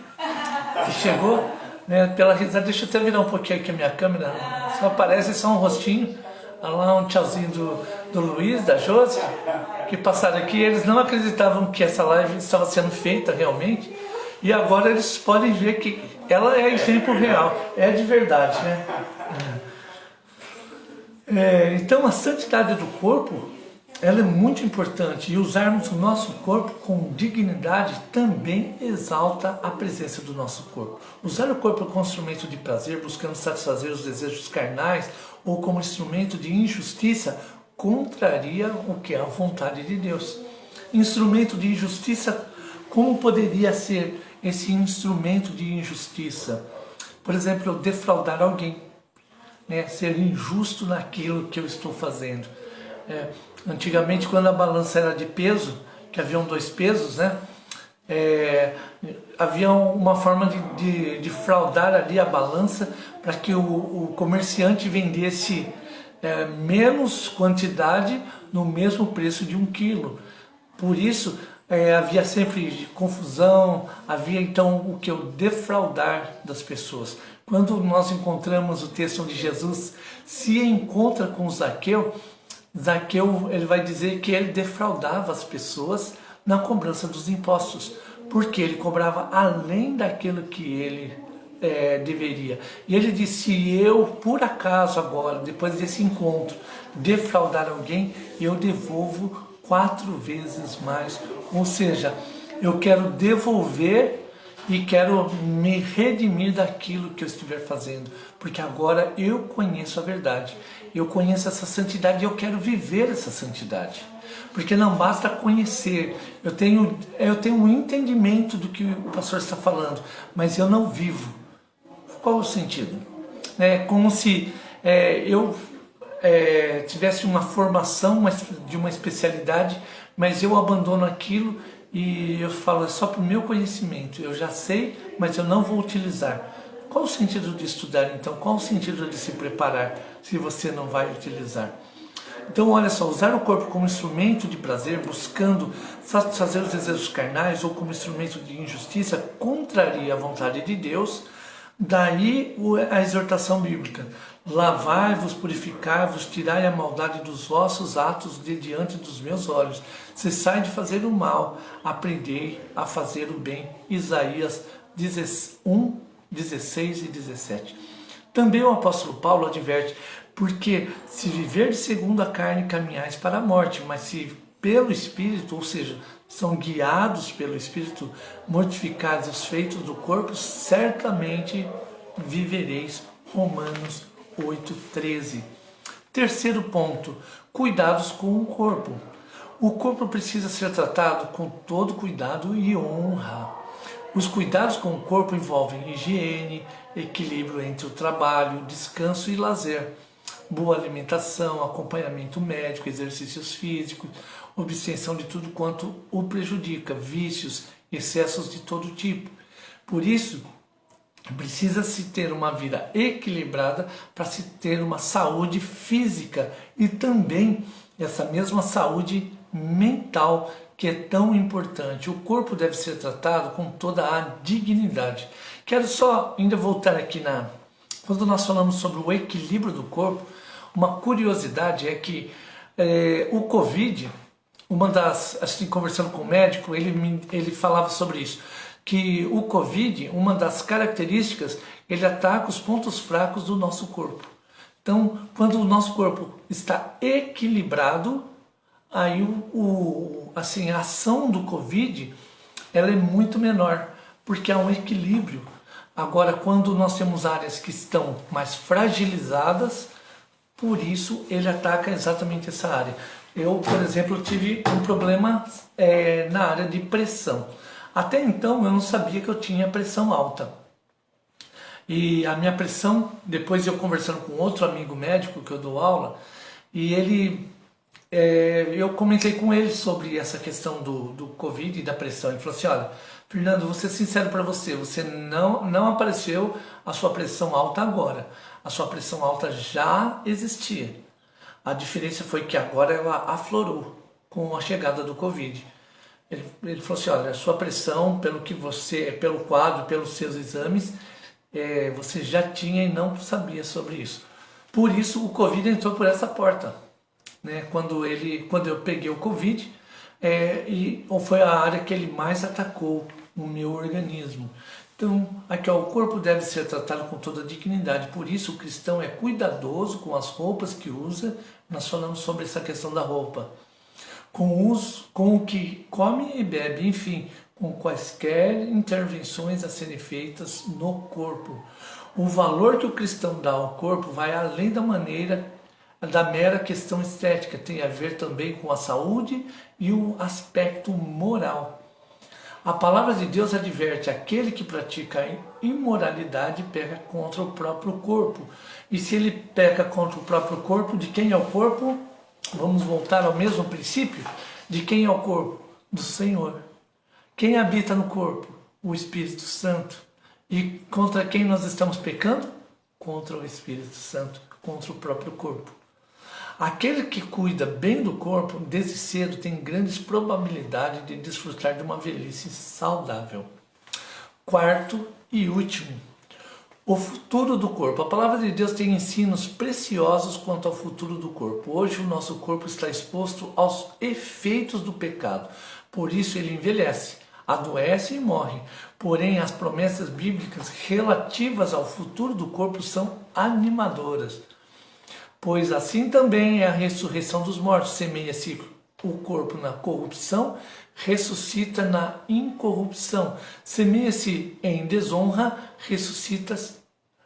que chegou, pela risada. Deixa eu até virar um pouquinho aqui a minha câmera. Só aparece só um rostinho. Olha lá um tchauzinho do Luiz, da Josi, que passaram aqui. Eles não acreditavam que essa live estava sendo feita realmente, e agora eles podem ver que ela é em tempo real, é de verdade, então a santidade do corpo, ela é muito importante, e usarmos o nosso corpo com dignidade também exalta a presença do nosso corpo. Usar o corpo como instrumento de prazer, buscando satisfazer os desejos carnais, ou como instrumento de injustiça, contraria o que é a vontade de Deus. Instrumento de injustiça, como poderia ser esse instrumento de injustiça? Por exemplo, eu defraudar alguém. né, ser injusto naquilo que eu estou fazendo. Antigamente, quando a balança era de peso, que haviam 2 pesos, né, havia uma forma de fraudar ali a balança para que o comerciante vendesse menos quantidade no mesmo preço de 1 quilo. Por isso havia sempre confusão, havia então o que? O defraudar das pessoas. Quando nós encontramos o texto onde Jesus se encontra com Zaqueu, Zaqueu ele vai dizer que ele defraudava as pessoas na cobrança dos impostos, porque ele cobrava além daquilo que ele deveria. E ele disse: se eu, por acaso agora, depois desse encontro, defraudar alguém, eu devolvo 4 vezes mais. Ou seja, eu quero devolver e quero me redimir daquilo que eu estiver fazendo, porque agora eu conheço a verdade, eu conheço essa santidade e eu quero viver essa santidade. Porque não basta conhecer, eu tenho um entendimento do que o pastor está falando, mas eu não vivo. Qual o sentido? É como se eu tivesse uma formação de uma especialidade, mas eu abandono aquilo e eu falo, é só para o meu conhecimento, eu já sei, mas eu não vou utilizar. Qual o sentido de estudar então? Qual o sentido de se preparar se você não vai utilizar? Então olha só, usar o corpo como instrumento de prazer, buscando satisfazer os desejos carnais ou como instrumento de injustiça, contraria a vontade de Deus. Daí a exortação bíblica: lavai-vos, purificai-vos, tirai a maldade dos vossos atos de diante dos meus olhos. Cessai de fazer o mal, aprendei a fazer o bem. Isaías 1, 16 e 17. Também o apóstolo Paulo adverte: porque se viver segundo a carne caminhais para a morte, mas se pelo Espírito, ou seja, são guiados pelo Espírito, mortificados os feitos do corpo, certamente vivereis. Romanos 8,13. Terceiro ponto: cuidados com o corpo. O corpo precisa ser tratado com todo cuidado e honra. Os cuidados com o corpo envolvem higiene, equilíbrio entre o trabalho, descanso e lazer, boa alimentação, acompanhamento médico, exercícios físicos, obtenção de tudo quanto o prejudica, vícios, excessos de todo tipo. Por isso, precisa-se ter uma vida equilibrada para se ter uma saúde física e também essa mesma saúde mental que é tão importante. O corpo deve ser tratado com toda a dignidade. Quero só ainda voltar aqui quando nós falamos sobre o equilíbrio do corpo, uma curiosidade é que o Covid, assim, conversando com o médico, ele falava sobre isso, que o Covid, uma das características, ele ataca os pontos fracos do nosso corpo. Então, quando o nosso corpo está equilibrado, aí assim, a ação do Covid ela é muito menor, porque há um equilíbrio. Agora, quando nós temos áreas que estão mais fragilizadas, por isso ele ataca exatamente essa área. Eu, por exemplo, tive um problema na área de pressão. Até então eu não sabia que eu tinha pressão alta. E a minha pressão, depois eu conversando com outro amigo médico que eu dou aula, e eu comentei com ele sobre essa questão do Covid e da pressão. Ele falou assim: olha, Fernando, vou ser sincero para você, você não apareceu a sua pressão alta agora. A sua pressão alta já existia. A diferença foi que agora ela aflorou com a chegada do Covid. Ele falou assim: olha, a sua pressão, pelo quadro, pelos seus exames, você já tinha e não sabia sobre isso. Por isso o Covid entrou por essa porta. Né? Quando eu peguei o Covid, foi a área que ele mais atacou o meu organismo. Então, aqui ó, o corpo deve ser tratado com toda a dignidade. Por isso o cristão é cuidadoso com as roupas que usa. Nós falamos sobre essa questão da roupa. Com o que come e bebe, enfim, com quaisquer intervenções a serem feitas no corpo. O valor que o cristão dá ao corpo vai além da mera questão estética, tem a ver também com a saúde e o aspecto moral. A palavra de Deus adverte: aquele que pratica a imoralidade peca contra o próprio corpo. E se ele peca contra o próprio corpo, de quem é o corpo? Vamos voltar ao mesmo princípio? De quem é o corpo? Do Senhor. Quem habita no corpo? O Espírito Santo. E contra quem nós estamos pecando? Contra o Espírito Santo, contra o próprio corpo. Aquele que cuida bem do corpo, desde cedo, tem grandes probabilidades de desfrutar de uma velhice saudável. Quarto e último, o futuro do corpo. A palavra de Deus tem ensinos preciosos quanto ao futuro do corpo. Hoje o nosso corpo está exposto aos efeitos do pecado. Por isso ele envelhece, adoece e morre. Porém, as promessas bíblicas relativas ao futuro do corpo são animadoras. Pois assim também é a ressurreição dos mortos. Semeia-se o corpo na corrupção, ressuscita na incorrupção. Semeia-se em desonra,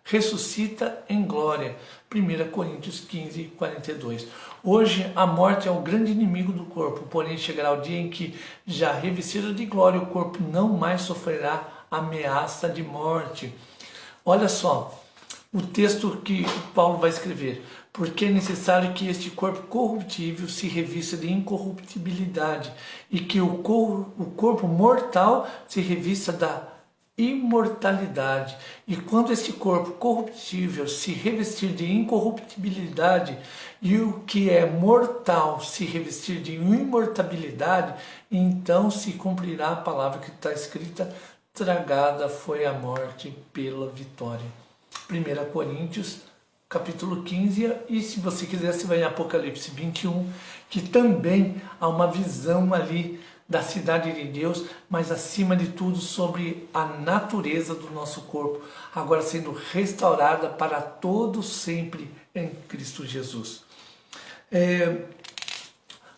ressuscita em glória. 1 Coríntios 15, 42. Hoje a morte é o grande inimigo do corpo, porém chegará o dia em que, já revestido de glória, o corpo não mais sofrerá ameaça de morte. Olha só o texto que Paulo vai escrever. Porque é necessário que este corpo corruptível se revista de incorruptibilidade e que o corpo mortal se revista da imortalidade. E quando este corpo corruptível se revestir de incorruptibilidade e o que é mortal se revestir de imortalidade, então se cumprirá a palavra que está escrita: tragada foi a morte pela vitória. 1 Coríntios capítulo 15, e se você quiser, você vai em Apocalipse 21, que também há uma visão ali da cidade de Deus, mas acima de tudo sobre a natureza do nosso corpo, agora sendo restaurada para todo sempre em Cristo Jesus.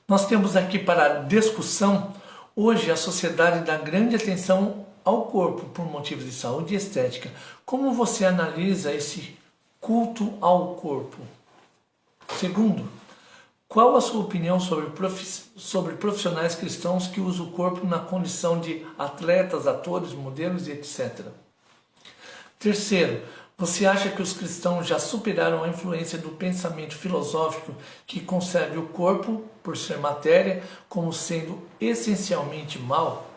Nós temos aqui para discussão, hoje a sociedade dá grande atenção ao corpo por motivos de saúde e estética. Como você analisa esse culto ao corpo? Segundo, qual a sua opinião sobre profissionais cristãos que usam o corpo na condição de atletas, atores, modelos e etc. Terceiro, você acha que os cristãos já superaram a influência do pensamento filosófico que concebe o corpo, por ser matéria, como sendo essencialmente mal?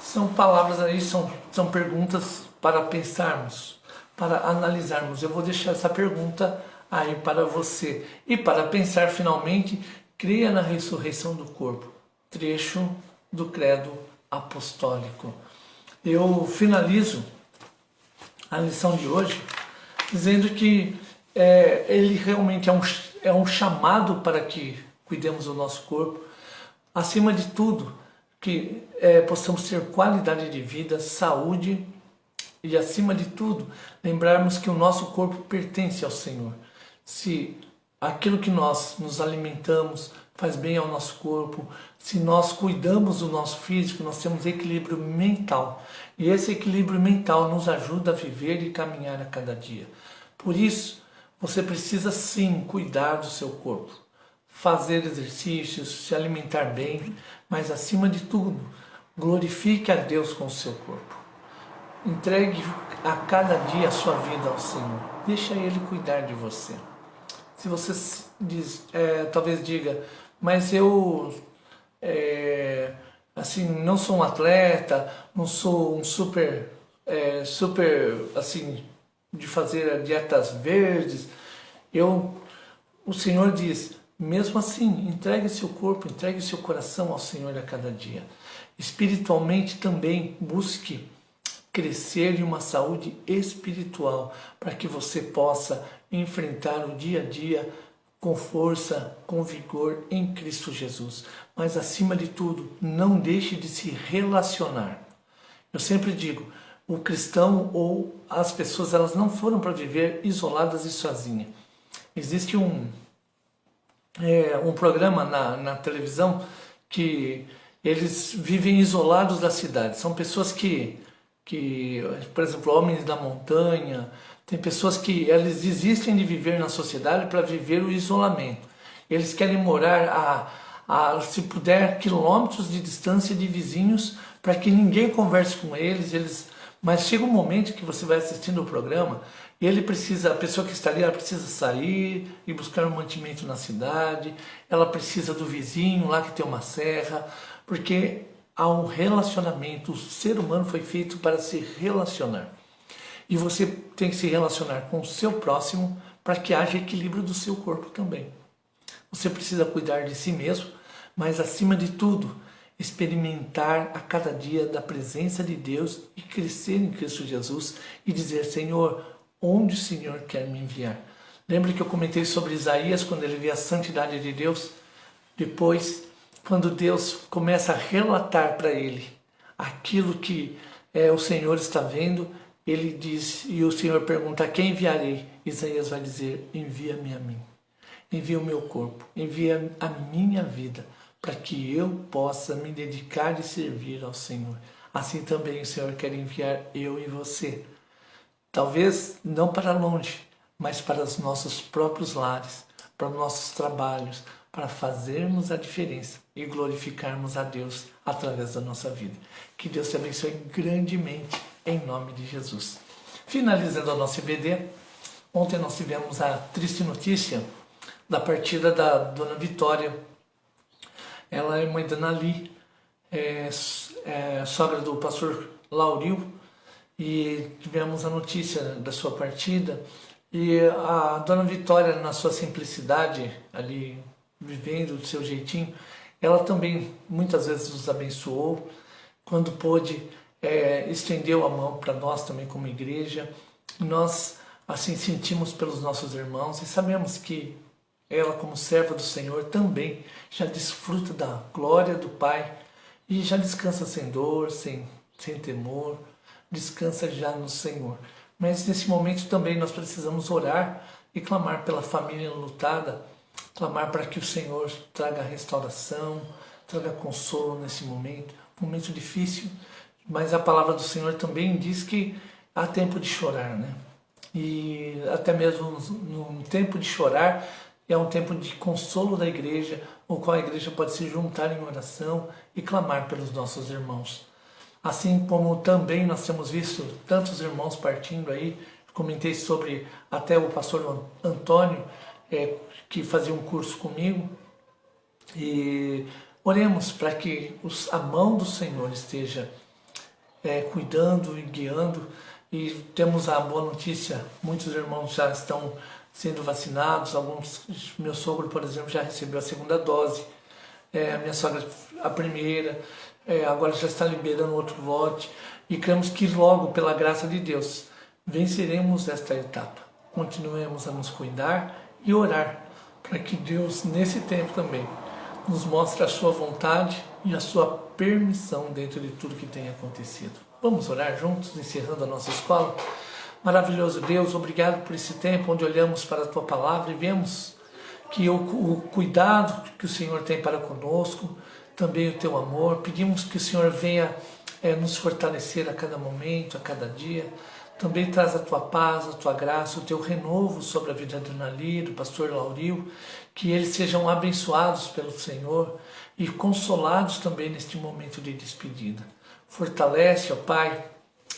São palavras aí, são perguntas para pensarmos, para analisarmos. Eu vou deixar essa pergunta aí para você. E para pensar finalmente, creia na ressurreição do corpo. Trecho do Credo Apostólico. Eu finalizo a lição de hoje dizendo que ele realmente é um chamado para que cuidemos do nosso corpo. Acima de tudo, que possamos ter qualidade de vida, saúde e, acima de tudo, lembrarmos que o nosso corpo pertence ao Senhor. Se aquilo que nós nos alimentamos faz bem ao nosso corpo, se nós cuidamos do nosso físico, nós temos equilíbrio mental. E esse equilíbrio mental nos ajuda a viver e caminhar a cada dia. Por isso, você precisa sim cuidar do seu corpo, fazer exercícios, se alimentar bem, mas acima de tudo, glorifique a Deus com o seu corpo. Entregue a cada dia a sua vida ao Senhor. Deixa Ele cuidar de você. Se você talvez diga, mas eu assim, não sou um atleta, não sou um super assim, de fazer dietas verdes, o Senhor diz, mesmo assim, entregue seu corpo, entregue seu coração ao Senhor a cada dia. Espiritualmente também busque crescer em uma saúde espiritual, para que você possa enfrentar o dia a dia com força, com vigor em Cristo Jesus. Mas acima de tudo, não deixe de se relacionar. Eu sempre digo, o cristão ou as pessoas, elas não foram para viver isoladas e sozinhas. Existe um programa na televisão que eles vivem isolados da cidade. São pessoas que, por exemplo, homens da montanha, tem pessoas que eles desistem de viver na sociedade para viver o isolamento. Eles querem morar se puder, quilômetros de distância de vizinhos, para que ninguém converse com eles. Mas chega um momento que você vai assistindo o programa e a pessoa que está ali, ela precisa sair e buscar um mantimento na cidade, ela precisa do vizinho lá que tem uma serra, porque há um relacionamento. O ser humano foi feito para se relacionar. E você tem que se relacionar com o seu próximo para que haja equilíbrio do seu corpo também. Você precisa cuidar de si mesmo, mas acima de tudo, experimentar a cada dia da presença de Deus e crescer em Cristo Jesus e dizer: Senhor, onde o Senhor quer me enviar? Lembra que eu comentei sobre Isaías quando ele vê a santidade de Deus? Depois, quando Deus começa a relatar para ele aquilo que o Senhor está vendo, ele diz, e o Senhor pergunta: a quem enviarei? Isaías vai dizer: envia-me a mim. Envia o meu corpo, envia a minha vida, para que eu possa me dedicar e servir ao Senhor. Assim também o Senhor quer enviar eu e você. Talvez não para longe, mas para os nossos próprios lares, para os nossos trabalhos, para fazermos a diferença e glorificarmos a Deus através da nossa vida. Que Deus te abençoe grandemente, em nome de Jesus. Finalizando a nossa IBD, ontem nós tivemos a triste notícia da partida da Dona Vitória. Ela é mãe da Nali, sogra do pastor Lauril, e tivemos a notícia da sua partida. E a Dona Vitória, na sua simplicidade, ali vivendo do seu jeitinho, ela também muitas vezes nos abençoou. Quando pôde, estendeu a mão para nós também como igreja. Nós assim sentimos pelos nossos irmãos e sabemos que ela, como serva do Senhor, também já desfruta da glória do Pai e já descansa sem dor, sem temor, descansa já no Senhor. Mas nesse momento também nós precisamos orar e clamar pela família enlutada, clamar para que o Senhor traga restauração, traga consolo nesse momento difícil, mas a palavra do Senhor também diz que há tempo de chorar, né? E até mesmo no tempo de chorar, é um tempo de consolo da igreja, o qual a igreja pode se juntar em oração e clamar pelos nossos irmãos. Assim como também nós temos visto tantos irmãos partindo aí, comentei sobre até o pastor Antônio, que fazia um curso comigo, e oremos para que a mão do Senhor esteja cuidando e guiando. E temos a boa notícia, muitos irmãos já estão sendo vacinados, meu sogro, por exemplo, já recebeu a segunda dose, a minha sogra a primeira, agora já está liberando outro lote, e cremos que logo, pela graça de Deus, venceremos esta etapa. Continuemos a nos cuidar e orar, para que Deus, nesse tempo também, nos mostre a sua vontade e a sua permissão dentro de tudo que tem acontecido. Vamos orar juntos, encerrando a nossa escola? Maravilhoso Deus, obrigado por esse tempo onde olhamos para a Tua Palavra e vemos que o cuidado que o Senhor tem para conosco, também o Teu amor. Pedimos que o Senhor venha nos fortalecer a cada momento, a cada dia. Também traz a Tua paz, a Tua graça, o Teu renovo sobre a vida de Nali, do pastor Lauril, que eles sejam abençoados pelo Senhor e consolados também neste momento de despedida. Fortalece, ó Pai,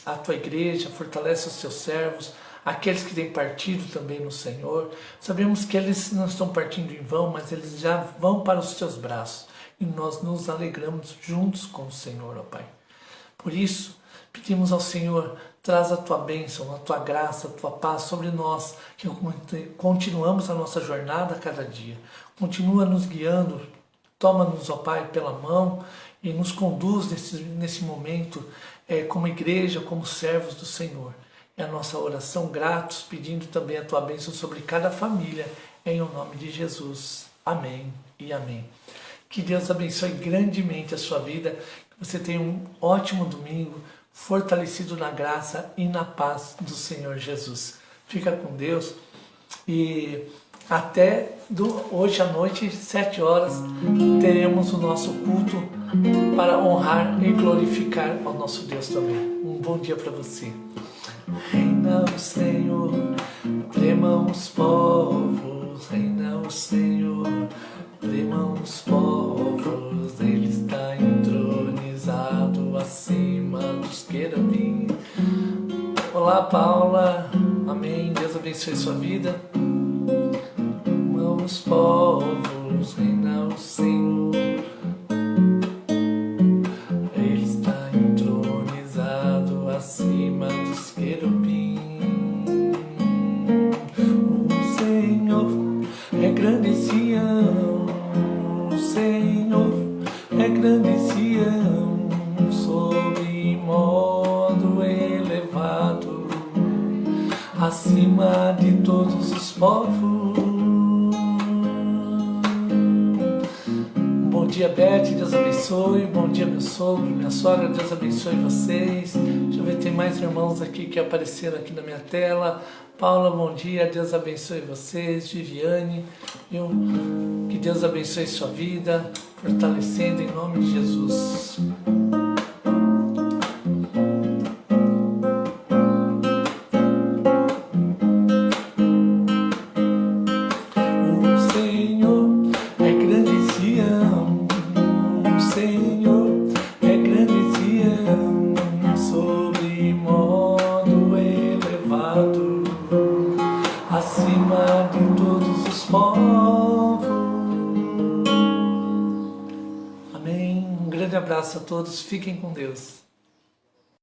a Tua igreja, fortalece os Teus servos, aqueles que têm partido também no Senhor. Sabemos que eles não estão partindo em vão, mas eles já vão para os Teus braços e nós nos alegramos juntos com o Senhor, ó Pai. Por isso, pedimos ao Senhor, traz a Tua bênção, a Tua graça, a Tua paz sobre nós, que continuamos a nossa jornada a cada dia. Continua nos guiando, toma-nos, ó Pai, pela mão e nos conduz nesse momento como igreja, como servos do Senhor. É a nossa oração gratos, pedindo também a Tua bênção sobre cada família, em o nome de Jesus. Amém e amém. Que Deus abençoe grandemente a sua vida, que você tenha um ótimo domingo, fortalecido na graça e na paz do Senhor Jesus. Fica com Deus e até hoje à noite, 7 horas, teremos o nosso culto para honrar e glorificar ao nosso Deus também. Um bom dia para você. Reina o Senhor, tremam os povos, reina o Senhor, tremam os povos, ele está entronizado acima dos querubins. Olá, Paula, amém, Deus abençoe sua vida. Os povos, reina o Senhor, ele está entronizado acima dos querubins. O Senhor é grande em Sião, o Senhor é grande em Sião, sobre modo elevado, acima de todos os povos. Bom dia, Beth, Deus abençoe. Bom dia, meu sogro, minha sogra, Deus abençoe vocês. Deixa eu ver, tem mais irmãos aqui que apareceram aqui na minha tela. Paula, bom dia, Deus abençoe vocês. Viviane, viu? Que Deus abençoe sua vida, fortalecendo em nome de Jesus. Acima de todos os povos. Amém. Um grande abraço a todos. Fiquem com Deus.